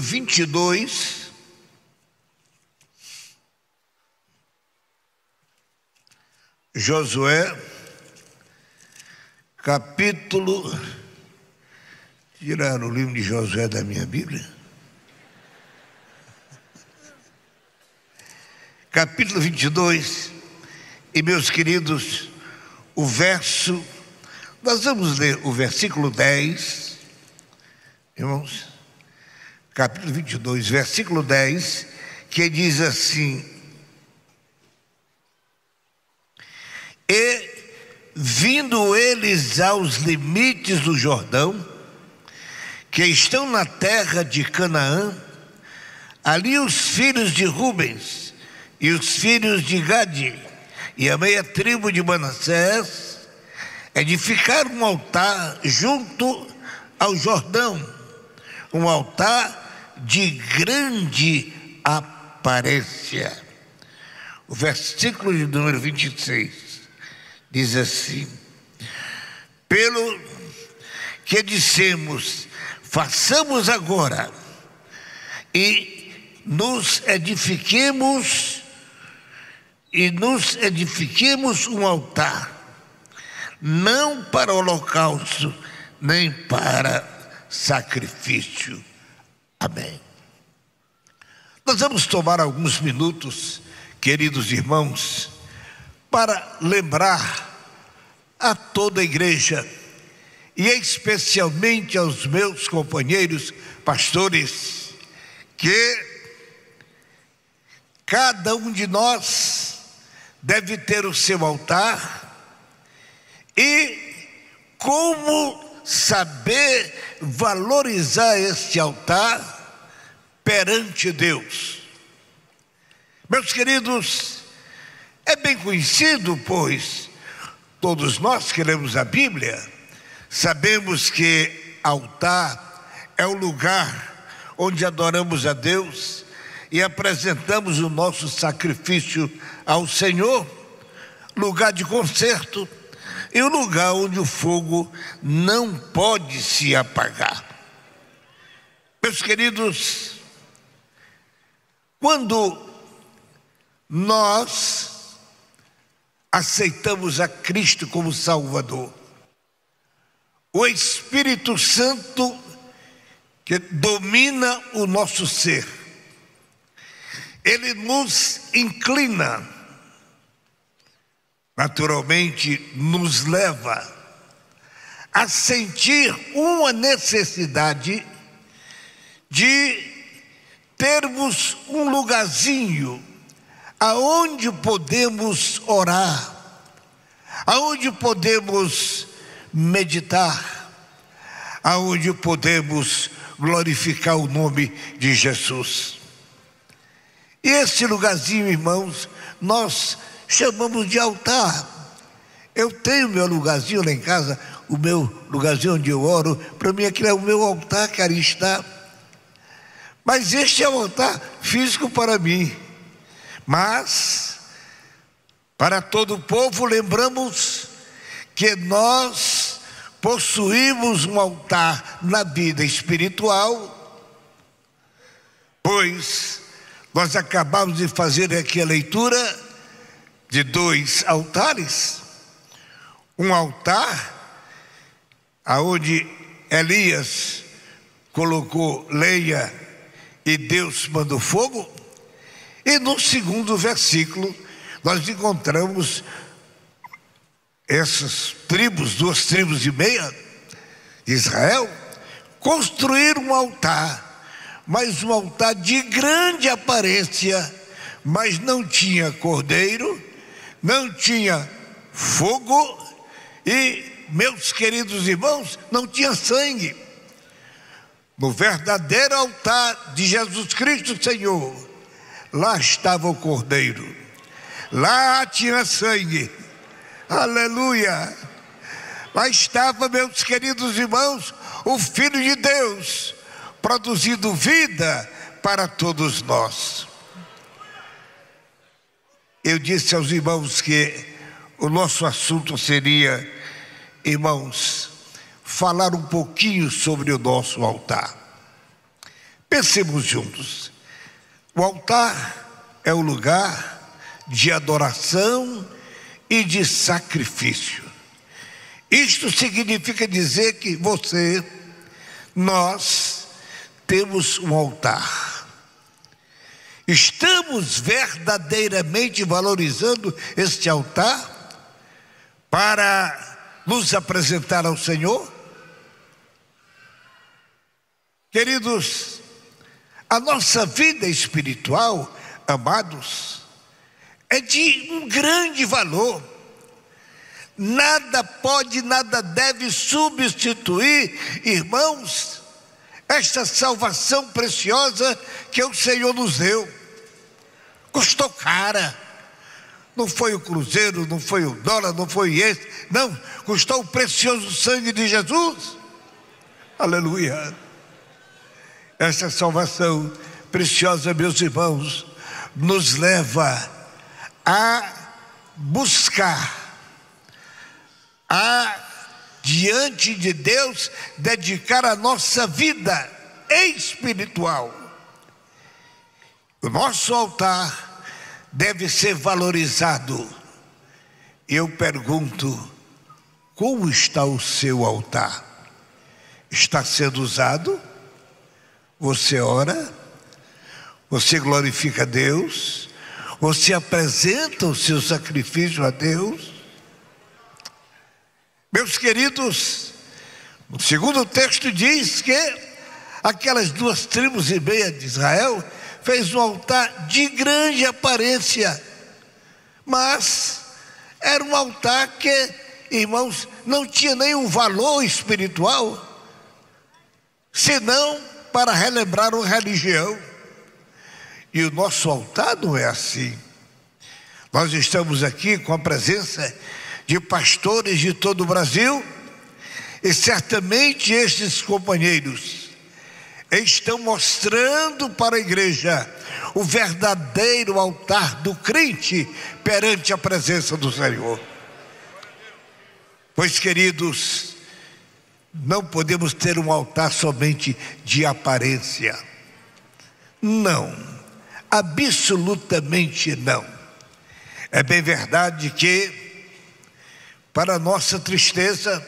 22, Josué, capítulo... Tiraram o livro de Josué da minha Bíblia? Capítulo 22, e meus queridos, nós vamos ler o versículo 10, irmãos, capítulo 22, versículo 10, que diz assim: E vindo eles aos limites do Jordão, que estão na terra de Canaã, ali os filhos de Rubens e os filhos de Gade e a meia tribo de Manassés edificaram um altar junto ao Jordão, um altar de grande aparência. O versículo de número 26 diz assim: pelo que dissemos, façamos agora e nos edifiquemos um altar, não para holocausto, nem para sacrifício. Amém. Nós vamos tomar alguns minutos, queridos irmãos, para lembrar a toda a igreja, e especialmente aos meus companheiros pastores, que cada um de nós deve ter o seu altar, e como saber valorizar este altar perante Deus. Meus queridos, é bem conhecido, pois todos nós que lemos a Bíblia sabemos que altar é o lugar onde adoramos a Deus e apresentamos o nosso sacrifício ao Senhor, lugar de concerto e o lugar onde o fogo não pode se apagar. Meus queridos, quando nós aceitamos a Cristo como Salvador, o Espírito Santo que domina o nosso ser, ele nos inclina, naturalmente nos leva a sentir uma necessidade de termos um lugarzinho aonde podemos orar, aonde podemos meditar, aonde podemos glorificar o nome de Jesus. E esse lugarzinho, irmãos, nós chamamos de altar. Eu tenho meu lugarzinho lá em casa, o meu lugarzinho onde eu oro. Para mim aquilo é o meu altar, que ali está. Mas este é o altar físico para mim. Mas para todo o povo, lembramos que nós possuímos um altar na vida espiritual, pois nós acabamos de fazer aqui a leitura de 2 altares. Um altar aonde Elias colocou lenha e Deus mandou fogo, e no segundo versículo nós encontramos essas tribos, 2 tribos e meia de Israel, construíram um altar, mas um altar de grande aparência, mas não tinha cordeiro, não tinha fogo e, meus queridos irmãos, não tinha sangue. No verdadeiro altar de Jesus Cristo Senhor, lá estava o cordeiro, lá tinha sangue. Aleluia! Lá estava, meus queridos irmãos, o Filho de Deus, produzindo vida para todos nós. Eu disse aos irmãos que o nosso assunto seria, irmãos, falar um pouquinho sobre o nosso altar. Pensemos juntos. O altar é o lugar de adoração e de sacrifício. Isto significa dizer que nós temos um altar. Estamos verdadeiramente valorizando este altar para nos apresentar ao Senhor? Queridos, a nossa vida espiritual, amados, é de um grande valor. Nada pode, nada deve substituir, irmãos, esta salvação preciosa que o Senhor nos deu. Custou cara. Não foi o cruzeiro, não foi o dólar, não foi esse. Não, custou o precioso sangue de Jesus. Aleluia. Essa salvação preciosa, meus irmãos, nos leva a buscar, diante de Deus, dedicar a nossa vida espiritual. O nosso altar deve ser valorizado. Eu pergunto, como está o seu altar? Está sendo usado? Você ora? Você glorifica a Deus? Você apresenta o seu sacrifício a Deus? Meus queridos, o segundo texto diz que aquelas 2,5 tribos de Israel fez um altar de grande aparência, mas era um altar que, irmãos, não tinha nenhum valor espiritual, senão para relembrar uma religião. E o nosso altar não é assim. Nós estamos aqui com a presença de pastores de todo o Brasil, e certamente estes companheiros estão mostrando para a igreja o verdadeiro altar do crente perante a presença do Senhor. Pois, queridos, não podemos ter um altar somente de aparência. Não, absolutamente não. É bem verdade que, para nossa tristeza,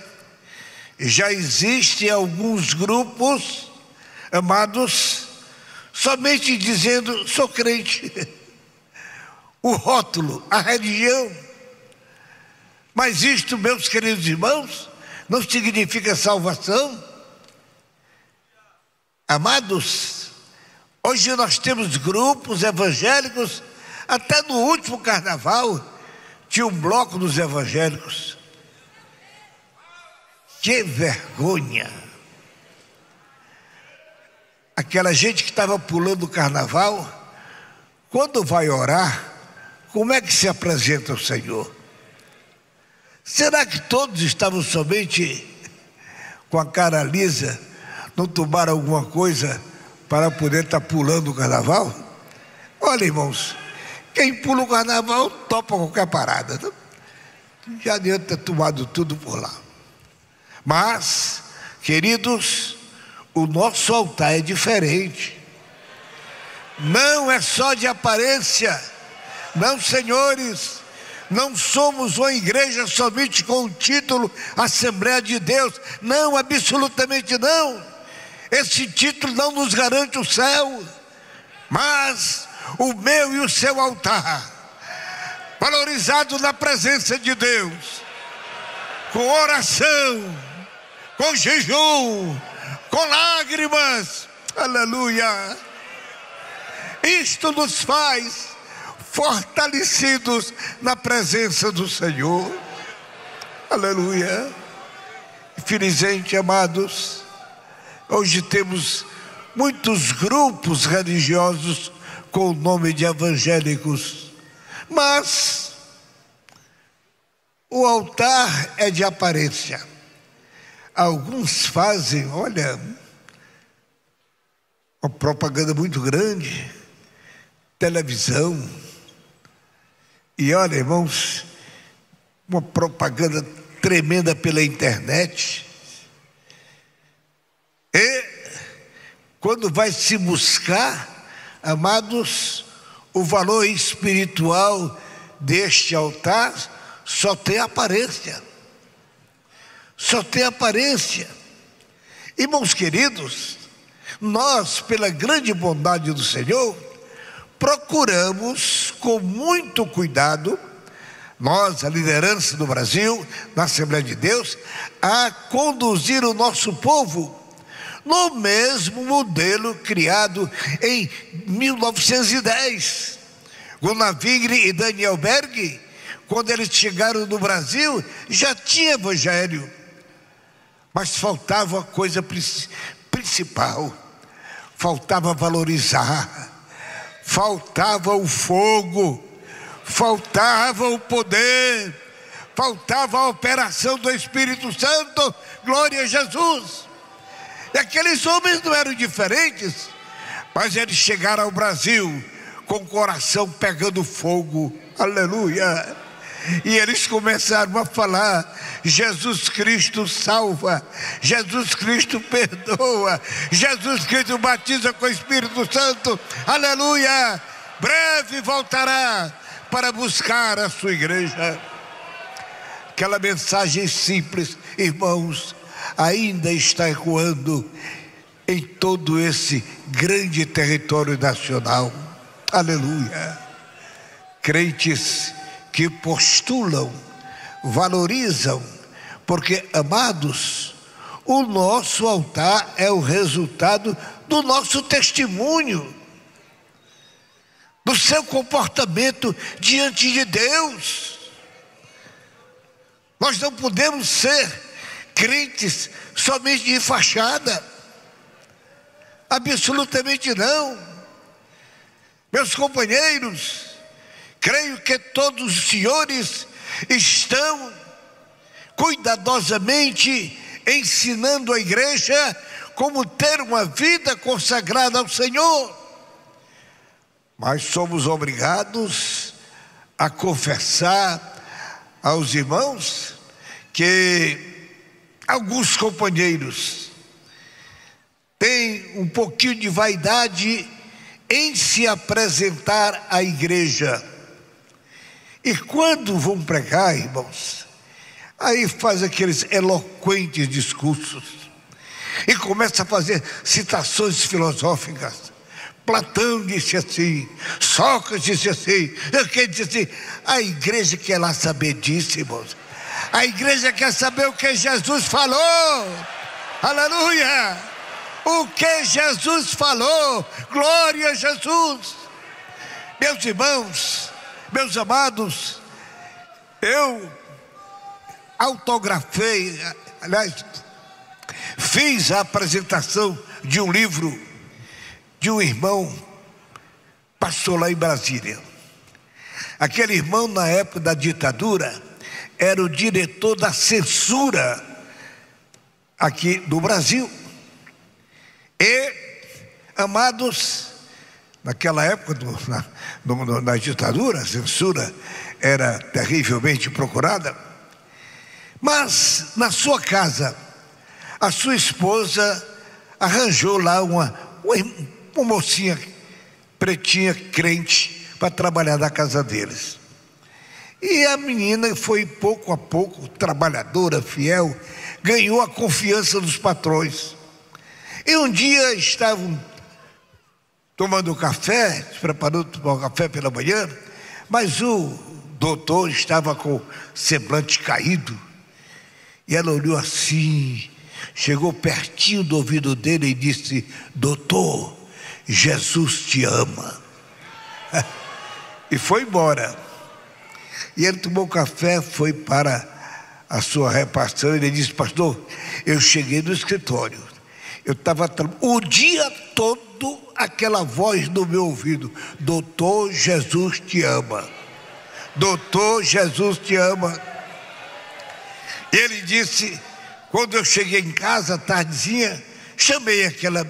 já existem alguns grupos, amados, somente dizendo, sou crente. O rótulo, a religião. Mas isto, meus queridos irmãos, não significa salvação. Amados, hoje nós temos grupos evangélicos. Até no último carnaval tinha um bloco dos evangélicos. Que vergonha! Aquela gente que estava pulando o carnaval, quando vai orar, como é que se apresenta ao Senhor? Será que todos estavam somente com a cara lisa, não tomaram alguma coisa para poder estar pulando o carnaval? Olha, irmãos, quem pula o carnaval topa qualquer parada. Não já adianta ter tomado tudo por lá. Mas, queridos, o nosso altar é diferente. Não é só de aparência. Não, senhores, não somos uma igreja somente com o título Assembleia de Deus. Não, absolutamente não. Esse título não nos garante o céu. Mas o meu e o seu altar, valorizado na presença de Deus, com oração, com jejum, com lágrimas, aleluia, isto nos faz fortalecidos na presença do Senhor, aleluia. Felizmente, amados, hoje temos muitos grupos religiosos com o nome de evangélicos, mas o altar é de aparência. Alguns fazem, olha, uma propaganda muito grande, televisão, e olha, irmãos, uma propaganda tremenda pela internet, e quando vai se buscar, amados, o valor espiritual deste altar só tem aparência. Só tem aparência. Irmãos queridos, nós, pela grande bondade do Senhor, procuramos com muito cuidado, nós, a liderança do Brasil, na Assembleia de Deus, a conduzir o nosso povo no mesmo modelo criado em 1910. Gunnar-Wingre e Daniel Berg, quando eles chegaram no Brasil, já tinha evangelho, mas faltava a coisa principal, faltava valorizar, faltava o fogo, faltava o poder, faltava a operação do Espírito Santo. Glória a Jesus. E aqueles homens não eram diferentes, mas eles chegaram ao Brasil com o coração pegando fogo. Aleluia. E eles começaram a falar: Jesus Cristo salva, Jesus Cristo perdoa, Jesus Cristo batiza com o Espírito Santo. Aleluia. Breve voltará para buscar a sua igreja. Aquela mensagem simples, irmãos, ainda está ecoando em todo esse grande território nacional. Aleluia. Crentes que postulam, valorizam, porque, amados, o nosso altar é o resultado do nosso testemunho, do seu comportamento diante de Deus. Nós não podemos ser crentes somente de fachada, absolutamente não. Meus companheiros, creio que todos os senhores estão cuidadosamente ensinando a igreja como ter uma vida consagrada ao Senhor. Mas somos obrigados a confessar aos irmãos que alguns companheiros têm um pouquinho de vaidade em se apresentar à igreja. E quando vão pregar, irmãos, aí faz aqueles eloquentes discursos e começa a fazer citações filosóficas. Platão disse assim, Sócrates disse assim, quem disse assim. A igreja quer lá saber disso, irmãos. A igreja quer saber o que Jesus falou. Aleluia! O que Jesus falou. Glória a Jesus. Meus irmãos, meus amados, eu autografei, aliás, fiz a apresentação de um livro de um irmão, pastor lá em Brasília. Aquele irmão, na época da ditadura, era o diretor da censura aqui no Brasil. E, amados, naquela época, na ditadura, a censura era terrivelmente procurada. Mas, na sua casa, a sua esposa arranjou lá uma mocinha pretinha, crente, para trabalhar na casa deles. E a menina foi pouco a pouco, trabalhadora, fiel, ganhou a confiança dos patrões. E um dia estavam tomando café, se preparando para tomar café pela manhã, mas o doutor estava com o semblante caído. E ela olhou assim, chegou pertinho do ouvido dele e disse: doutor, Jesus te ama. E foi embora. E ele tomou café, foi para a sua repartição. Ele disse: pastor, eu cheguei no escritório, eu estava o dia todo aquela voz no meu ouvido: doutor, Jesus te ama. Doutor, Jesus te ama. E ele disse: quando eu cheguei em casa, tardezinha, chamei aquela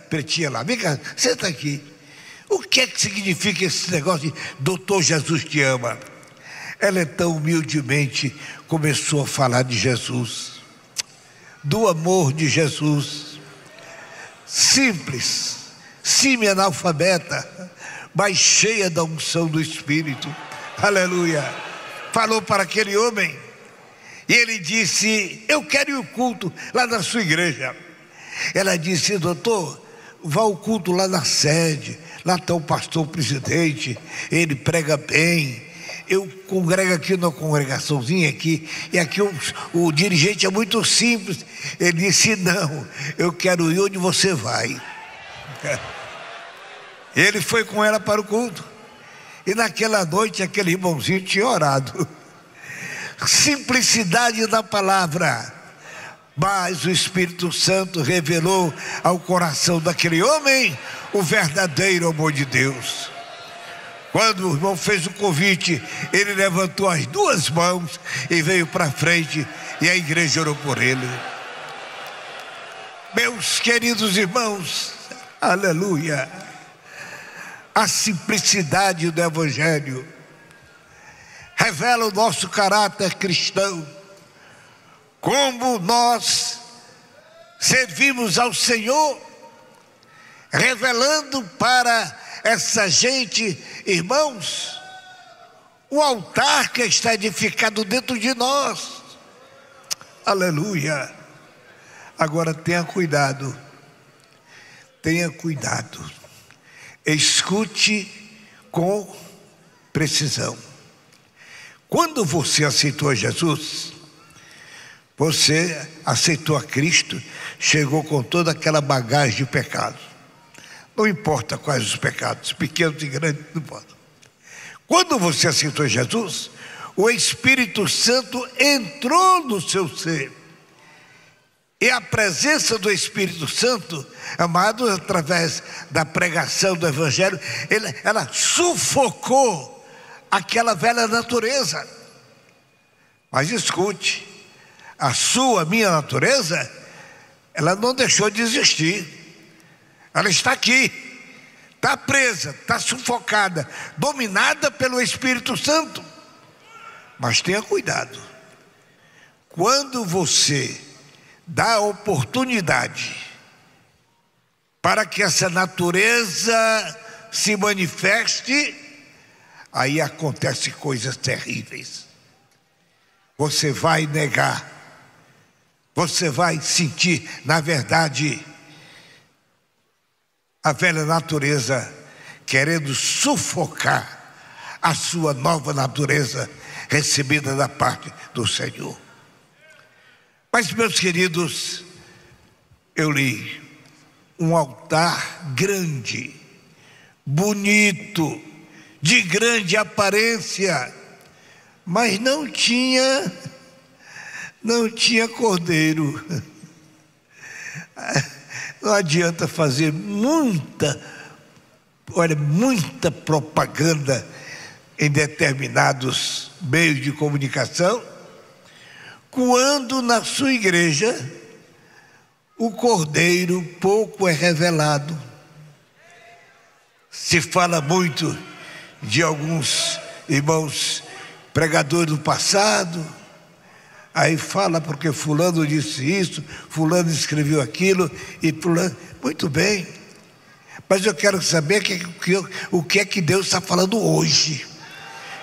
pretinha lá: vem cá, senta aqui. O que é que significa esse negócio de doutor, Jesus te ama? Ela então humildemente começou a falar de Jesus, do amor de Jesus. simples, semi-analfabeta, mas cheia da unção do Espírito. Aleluia. Falou para aquele homem e ele disse: eu quero ir ao culto lá na sua igreja. Ela disse: doutor, vá ao culto lá na sede, lá está o pastor presidente, ele prega bem. Eu congrego aqui numa congregaçãozinha aqui, e aqui o dirigente é muito simples. Ele disse: não, eu quero ir onde você vai. Ele foi com ela para o culto, e naquela noite aquele irmãozinho tinha orado. Simplicidade da palavra, mas o Espírito Santo revelou ao coração daquele homem o verdadeiro amor de Deus. Quando o irmão fez o convite, ele levantou as duas mãos e veio para frente, e a igreja orou por ele. Meus queridos irmãos, aleluia, a simplicidade do Evangelho revela o nosso caráter cristão, como nós servimos ao Senhor, revelando para essa gente, irmãos, o altar que está edificado dentro de nós. Aleluia. Agora tenha cuidado, escute com precisão. Quando você aceitou Jesus, você aceitou a Cristo, chegou com toda aquela bagagem de pecado. Não importa quais os pecados, pequenos e grandes, não importa. Quando você aceitou Jesus, o Espírito Santo entrou no seu ser. E a presença do Espírito Santo, amado, através da pregação do Evangelho, ela sufocou aquela velha natureza. Mas escute, a minha natureza, ela não deixou de existir. Ela está aqui, está presa, está sufocada, dominada pelo Espírito Santo. Mas tenha cuidado. Quando você dá oportunidade para que essa natureza se manifeste, aí acontecem coisas terríveis. Você vai negar, você vai sentir, na verdade, a velha natureza querendo sufocar a sua nova natureza recebida da parte do Senhor. Mas, meus queridos, eu li um altar grande, bonito, de grande aparência, mas não tinha cordeiro. Não adianta fazer muita propaganda em determinados meios de comunicação, quando na sua igreja o cordeiro pouco é revelado. Se fala muito de alguns irmãos pregadores do passado, aí fala porque fulano disse isso, fulano escreveu aquilo, e fulano, muito bem, mas eu quero saber o que é que Deus está falando hoje,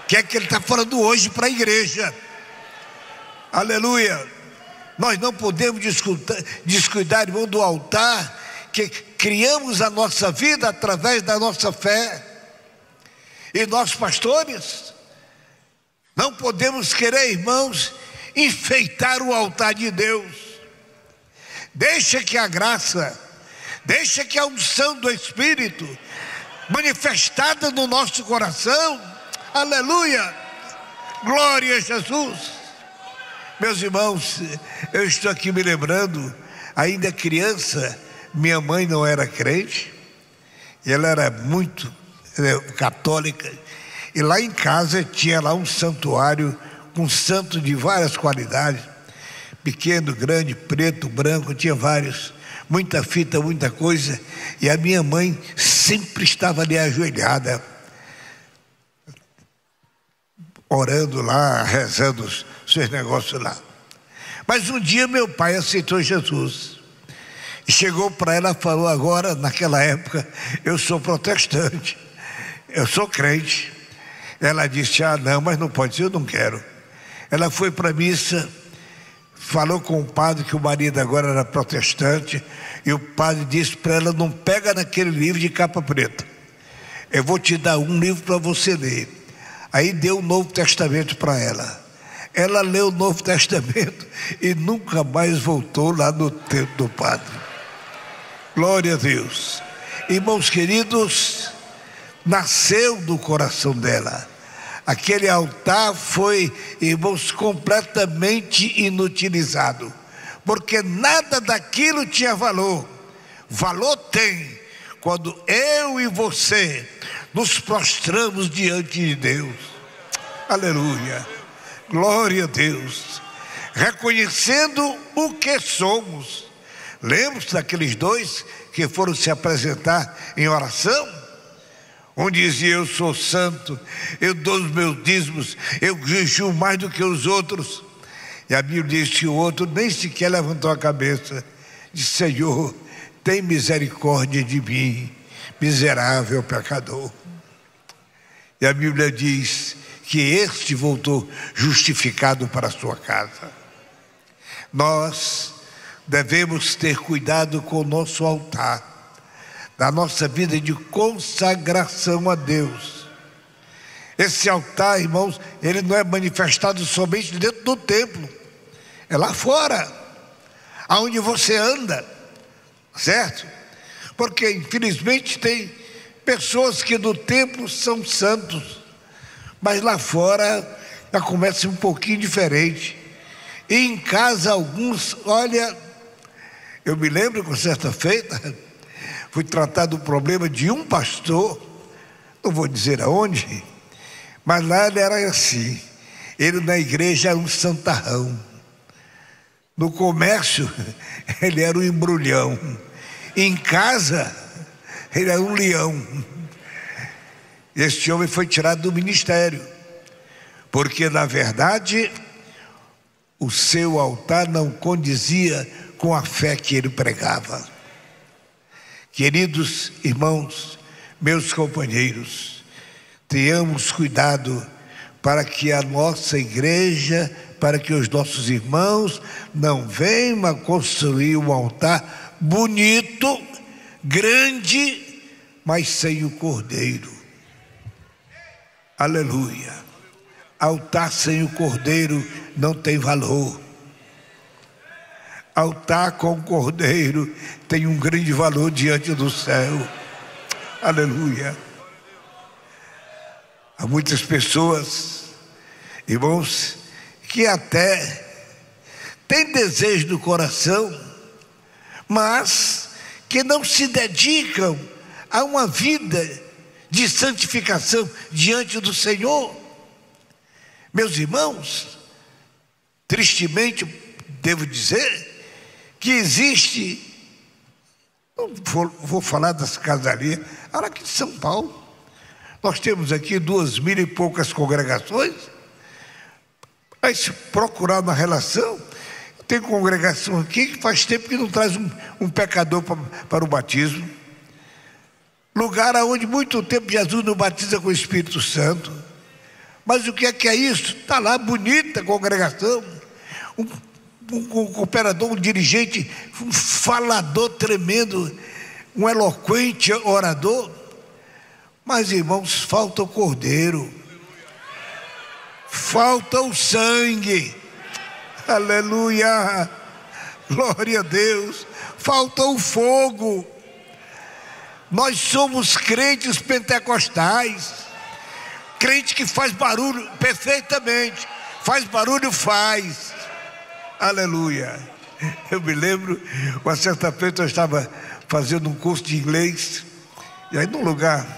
o que é que Ele está falando hoje para a igreja. Aleluia. Nós não podemos descuidar, irmão, do altar que criamos a nossa vida através da nossa fé. E nós, pastores, não podemos querer, irmãos, enfeitar o altar de Deus. Deixa que a graça, deixa que a unção do Espírito manifestada no nosso coração, aleluia, glória a Jesus. Meus irmãos, eu estou aqui me lembrando, ainda criança, minha mãe não era crente, ela era muito católica, e lá em casa tinha lá um santuário com santo de várias qualidades, pequeno, grande, preto, branco, tinha vários, muita fita, muita coisa, e a minha mãe sempre estava ali ajoelhada, orando lá, rezando os seus negócios lá. Mas um dia meu pai aceitou Jesus, E chegou para ela e falou: agora, naquela época, eu sou protestante, eu sou crente. Ela disse: ah, não, mas não pode ser, eu não quero. Ela foi para a missa, falou com o padre que o marido agora era protestante, e o padre disse para ela: não pega naquele livro de capa preta, eu vou te dar um livro para você ler. Aí deu o Novo Testamento para ela. Ela leu o Novo Testamento e nunca mais voltou lá no templo do padre. Glória a Deus. Irmãos queridos, nasceu do coração dela. Aquele altar foi, irmãos, completamente inutilizado, porque nada daquilo tinha valor. Valor tem quando eu e você nos prostramos diante de Deus. Aleluia, glória a Deus, reconhecendo o que somos. Lembra-se daqueles dois que foram se apresentar em oração? Um dizia: eu sou santo, eu dou os meus dízimos, eu jejuo mais do que os outros. E a Bíblia diz que o outro nem sequer levantou a cabeça. Disse: Senhor, tem misericórdia de mim, miserável pecador. E a Bíblia diz que este voltou justificado para a sua casa. Nós devemos ter cuidado com o nosso altar, da nossa vida de consagração a Deus. Esse altar, irmãos, ele não é manifestado somente dentro do templo, é lá fora, aonde você anda, certo? Porque infelizmente tem pessoas que no templo são santos, mas lá fora já começa um pouquinho diferente. E em casa alguns, olha, eu me lembro que certa feita fui tratar do problema de um pastor, não vou dizer aonde, mas lá ele era assim. Ele na igreja era um santarrão, no comércio ele era um embrulhão, em casa ele era um leão. Este homem foi tirado do ministério, porque na verdade o seu altar não condizia com a fé que ele pregava. Queridos irmãos, meus companheiros, tenhamos cuidado para que a nossa igreja, para que os nossos irmãos não venham a construir um altar bonito, grande, mas sem o cordeiro. Aleluia. Altar sem o cordeiro não tem valor. Altar com o cordeiro tem um grande valor diante do céu. Aleluia. Há muitas pessoas, irmãos, que até têm desejo no coração, mas que não se dedicam a uma vida de santificação diante do Senhor. Meus irmãos, tristemente devo dizer que existe, não vou falar das casarias, aqui de São Paulo, nós temos aqui 2.000 e poucas congregações, mas se procurar na relação, tem congregação aqui que faz tempo que não traz um pecador para o batismo, lugar onde muito tempo Jesus não batiza com o Espírito Santo. Mas o que é isso? Está lá, bonita a congregação, um cooperador, um dirigente, um falador tremendo, um eloquente orador, mas irmãos, falta o cordeiro, falta o sangue, aleluia, glória a Deus, falta o fogo. Nós somos crentes pentecostais, crente que faz barulho perfeitamente, faz barulho, faz, aleluia. Eu me lembro, uma certa feita eu estava fazendo um curso de inglês, e aí num lugar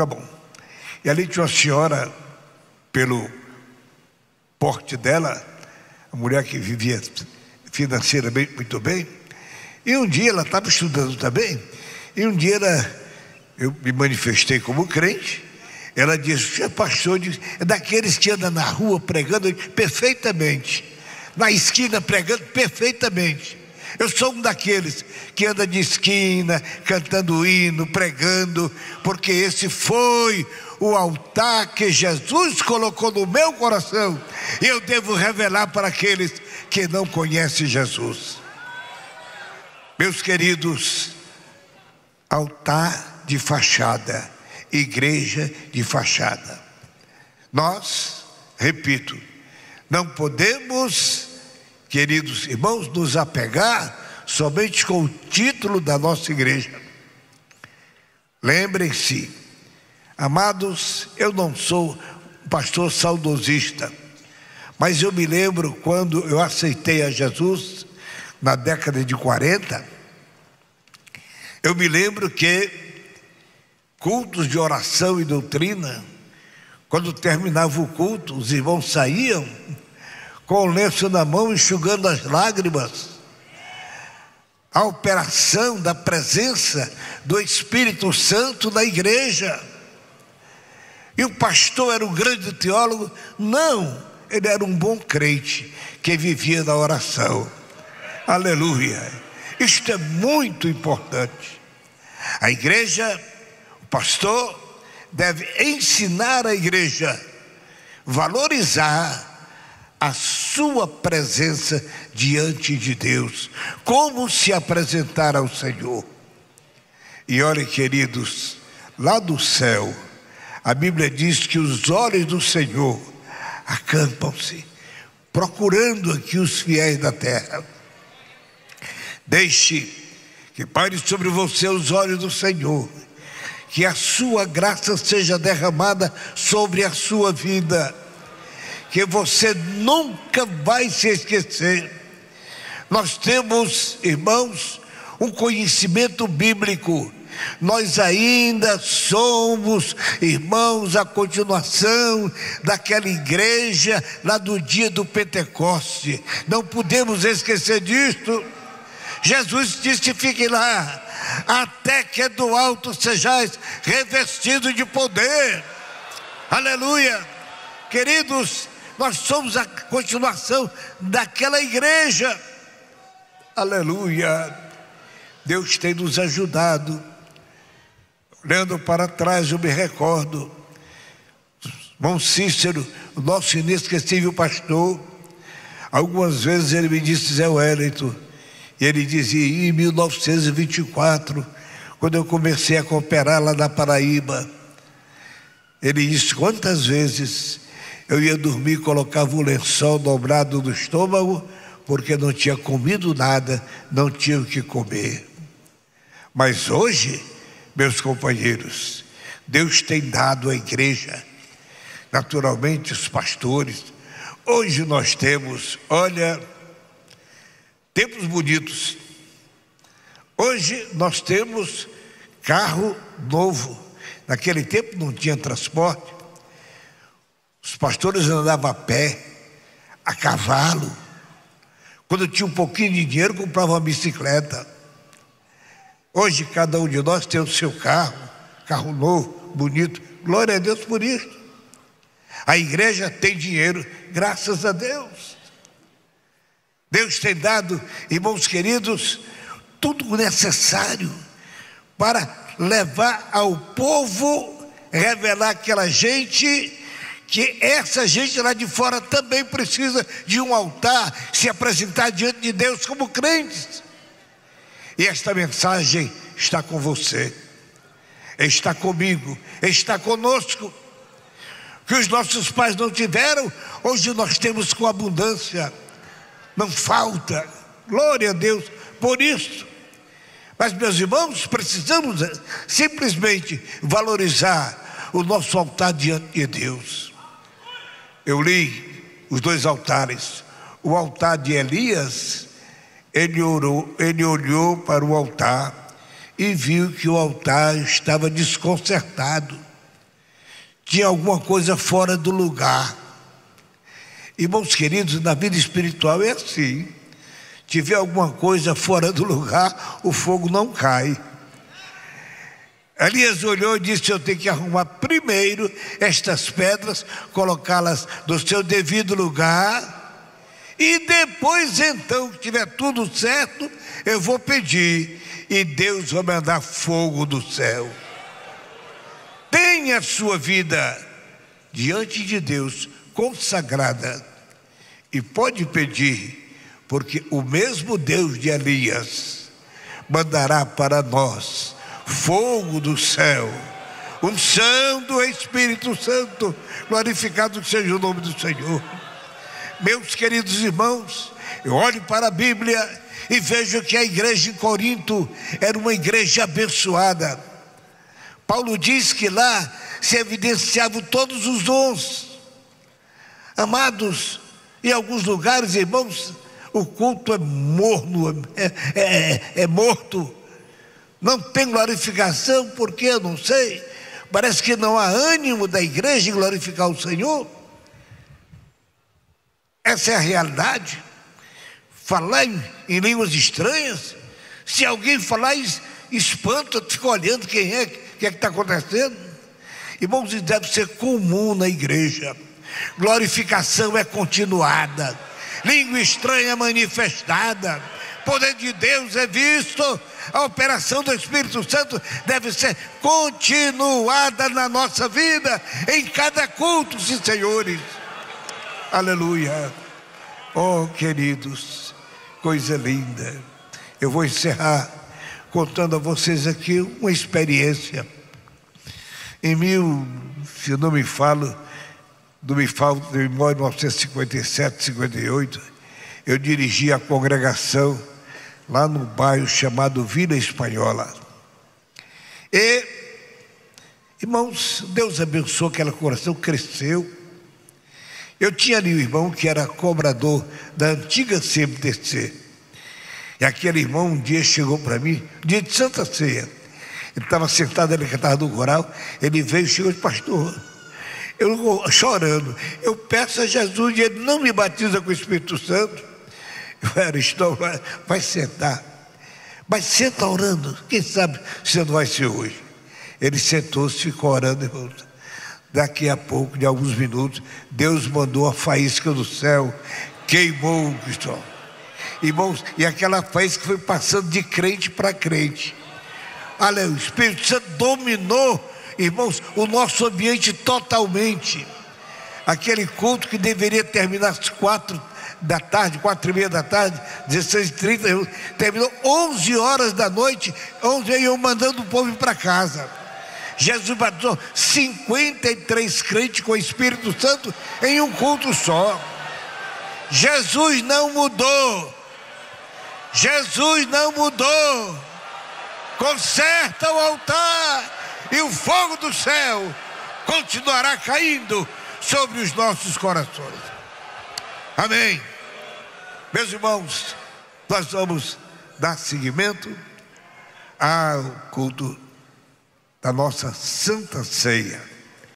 bom, e ali tinha uma senhora, pelo porte dela, a mulher que vivia financeiramente muito bem, e um dia ela estava estudando também, e um dia eu me manifestei como crente. Ela disse: pastor, é daqueles que andam na rua pregando perfeitamente, na esquina pregando perfeitamente. Eu sou um daqueles que anda de esquina, cantando hino, pregando, porque esse foi o altar que Jesus colocou no meu coração, e eu devo revelar para aqueles que não conhecem Jesus. Meus queridos, altar de fachada, igreja de fachada. Nós, repito, não podemos, queridos irmãos, nos apegar somente com o título da nossa igreja. Lembrem-se, amados, eu não sou um pastor saudosista, mas eu me lembro quando eu aceitei a Jesus, na década de 40, eu me lembro que cultos de oração e doutrina, quando terminava o culto, os irmãos saíam com o lenço na mão, enxugando as lágrimas. A operação da presença do Espírito Santo na igreja. E o pastor era um grande teólogo? Não, ele era um bom crente que vivia na oração. Aleluia! Isto é muito importante. A igreja, o pastor deve ensinar a igreja, valorizar a sua presença diante de Deus, como se apresentar ao Senhor. E olhem, queridos, lá do céu, a Bíblia diz que os olhos do Senhor acampam-se, procurando aqui os fiéis da terra. Deixe que paire sobre você os olhos do Senhor, que a sua graça seja derramada sobre a sua vida, que você nunca vai se esquecer. Nós temos, irmãos, um conhecimento bíblico. Nós ainda somos, irmãos, a continuação daquela igreja lá do dia do Pentecoste. Não podemos esquecer disto. Jesus disse: fiquem lá, até que do alto sejais revestidos de poder. Aleluia! Queridos, nós somos a continuação daquela igreja. Aleluia! Deus tem nos ajudado. Olhando para trás, eu me recordo, irmão Cícero, o nosso inesquecível pastor, algumas vezes ele me disse: Zé Wellington, e ele dizia, em 1924, quando eu comecei a cooperar lá na Paraíba, ele disse: quantas vezes eu ia dormir, colocava um lençol dobrado no estômago, porque não tinha comido nada, não tinha o que comer. Mas hoje, meus companheiros, Deus tem dado à igreja, naturalmente os pastores. Hoje nós temos, olha, tempos bonitos. Hoje nós temos carro novo. Naquele tempo não tinha transporte. Os pastores andavam a pé, a cavalo. Quando tinha um pouquinho de dinheiro, comprava uma bicicleta. Hoje cada um de nós tem o seu carro, carro novo, bonito. Glória a Deus por isso. A igreja tem dinheiro, graças a Deus. Deus tem dado, irmãos queridos, tudo necessário para levar ao povo, revelar aquela gente, que essa gente lá de fora também precisa de um altar, se apresentar diante de Deus como crentes. E esta mensagem está com você, está comigo, está conosco. Que os nossos pais não tiveram, hoje nós temos com abundância, não falta. Glória a Deus por isso. Mas, meus irmãos, precisamos simplesmente valorizar o nosso altar diante de Deus. Eu li os dois altares. O altar de Elias, ele olhou para o altar e viu que o altar estava desconcertado. Tinha alguma coisa fora do lugar. Irmãos queridos, na vida espiritual é assim. Tiver alguma coisa fora do lugar, o fogo não cai. Elias olhou e disse: eu tenho que arrumar primeiro estas pedras, colocá-las no seu devido lugar, e depois então que tiver tudo certo, eu vou pedir e Deus vai mandar fogo do céu. Tenha a sua vida diante de Deus consagrada e pode pedir, porque o mesmo Deus de Elias mandará para nós fogo do céu, unção do Espírito Santo. Glorificado seja o nome do Senhor. Meus queridos irmãos, eu olho para a Bíblia e vejo que a igreja em Corinto era uma igreja abençoada. Paulo diz que lá se evidenciavam todos os dons. Amados, em alguns lugares, irmãos, o culto é morno, é morto. Não tem glorificação, porque eu não sei. Parece que não há ânimo da igreja em glorificar o Senhor. Essa é a realidade. Falar em línguas estranhas, se alguém falar, espanta, fica olhando quem é, o que está acontecendo. Irmãos, isso deve ser comum na igreja. Glorificação é continuada, língua estranha é manifestada, poder de Deus é visto, a operação do Espírito Santo deve ser continuada na nossa vida, em cada culto, sim, senhores. Aleluia. Oh, queridos, coisa linda. Eu vou encerrar contando a vocês aqui uma experiência. Se não me falo, de 1957, 58, eu dirigi a congregação lá no bairro chamado Vila Espanhola. E, irmãos, Deus abençoou, aquela congregação cresceu. Eu tinha ali um irmão que era cobrador da antiga CMTC. E aquele irmão um dia chegou para mim, dia de Santa Ceia. Ele estava sentado ali, que estava no coral. Ele veio e chegou e disse: pastor, eu chorando, eu peço a Jesus e Ele não me batiza com o Espírito Santo. Eu falei: Aristão, vai sentar. Mas senta orando, quem sabe se não vai ser hoje. Ele sentou-se, ficou orando, irmãos. Daqui a pouco, de alguns minutos, Deus mandou a faísca do céu, queimou o cristão. Irmãos, e aquela faísca foi passando de crente para crente. Olha, o Espírito Santo dominou, irmãos, o nosso ambiente totalmente. Aquele culto que deveria terminar às 4 da tarde, 4:30 da tarde, 16h30, terminou 11 horas da noite, 11 eu mandando o povo ir para casa. Jesus batizou 53 crentes com o Espírito Santo em um culto só. Jesus não mudou. Jesus não mudou. Conserta o altar e o fogo do céu continuará caindo sobre os nossos corações. Amém. Meus irmãos, nós vamos dar seguimento ao culto da nossa Santa Ceia.